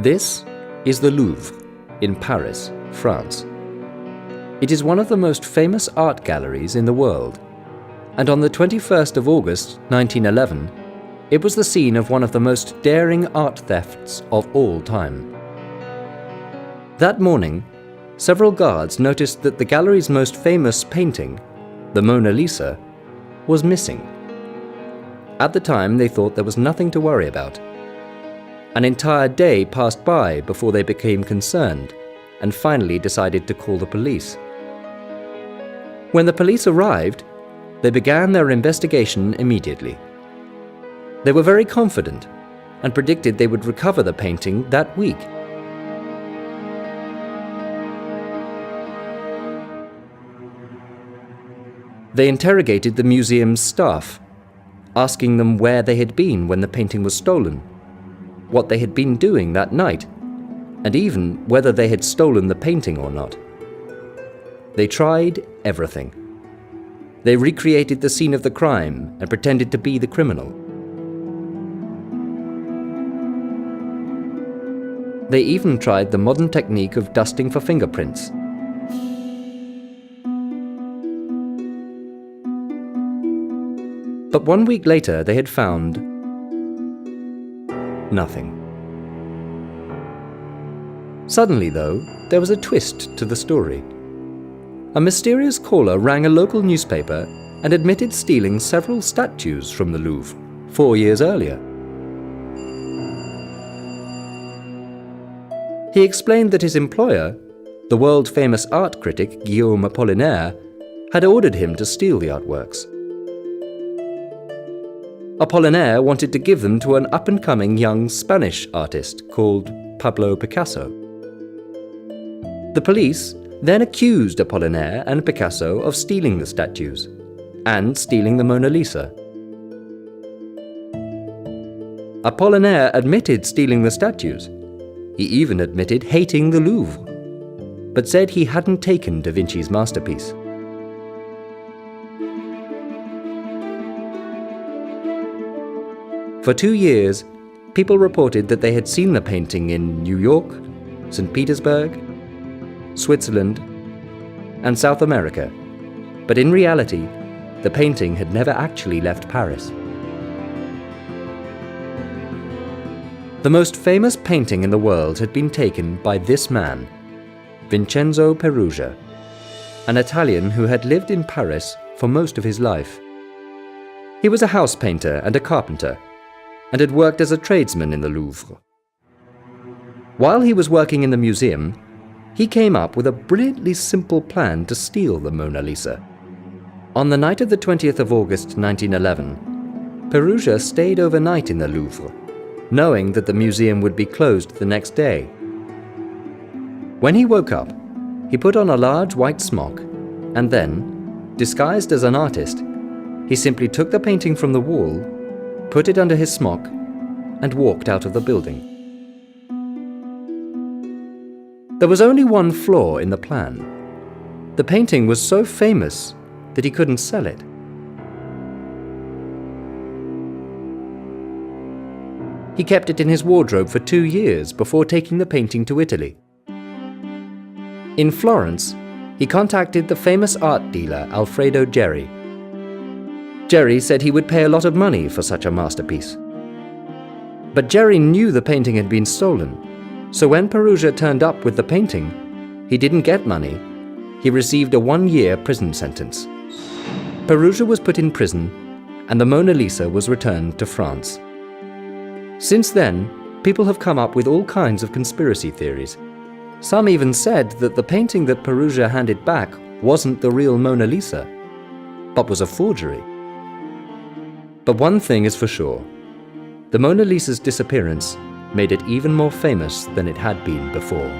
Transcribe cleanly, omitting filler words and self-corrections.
This is the Louvre in Paris, France. It is one of the most famous art galleries in the world, and on the 21st of August 1911, it was the scene of one of the most daring art thefts of all time. That morning, several guards noticed that the gallery's most famous painting, the Mona Lisa, was missing. At the time, they thought there was nothing to worry about. An entire day passed by before they became concerned and finally decided to call the police. When the police arrived, they began their investigation immediately. They were very confident and predicted they would recover the painting that week. They interrogated the museum's staff, asking them where they had been when the painting was stolen, what they had been doing that night, and even whether they had stolen the painting or not. They tried everything. They recreated the scene of the crime and pretended to be the criminal. They even tried the modern technique of dusting for fingerprints. But 1 week later, they had found nothing. Suddenly, though, there was a twist to the story. A mysterious caller rang a local newspaper and admitted stealing several statues from the Louvre 4 years earlier. He explained that his employer, the world-famous art critic Guillaume Apollinaire, had ordered him to steal the artworks. Apollinaire wanted to give them to an up-and-coming young Spanish artist called Pablo Picasso. The police then accused Apollinaire and Picasso of stealing the statues and stealing the Mona Lisa. Apollinaire admitted stealing the statues. He even admitted hating the Louvre, but said he hadn't taken Da Vinci's masterpiece. For 2 years, people reported that they had seen the painting in New York, St. Petersburg, Switzerland, and South America, but in reality, the painting had never actually left Paris. The most famous painting in the world had been taken by this man, Vincenzo Peruggia, an Italian who had lived in Paris for most of his life. He was a house painter and a carpenter, and had worked as a tradesman in the Louvre. While he was working in the museum, he came up with a brilliantly simple plan to steal the Mona Lisa. On the night of the 20th of August 1911, Peruggia stayed overnight in the Louvre, knowing that the museum would be closed the next day. When he woke up, he put on a large white smock, and then, disguised as an artist, he simply took the painting from the wall, put it under his smock, and walked out of the building. There was only one flaw in the plan. The painting was so famous that he couldn't sell it. He kept it in his wardrobe for 2 years before taking the painting to Italy. In Florence, he contacted the famous art dealer Alfredo Geri. Geri said he would pay a lot of money for such a masterpiece. But Geri knew the painting had been stolen, so when Peruggia turned up with the painting, he didn't get money. He received a 1-year prison sentence. Peruggia was put in prison, and the Mona Lisa was returned to France. Since then, people have come up with all kinds of conspiracy theories. Some even said that the painting that Peruggia handed back wasn't the real Mona Lisa, but was a forgery. But one thing is for sure, the Mona Lisa's disappearance made it even more famous than it had been before.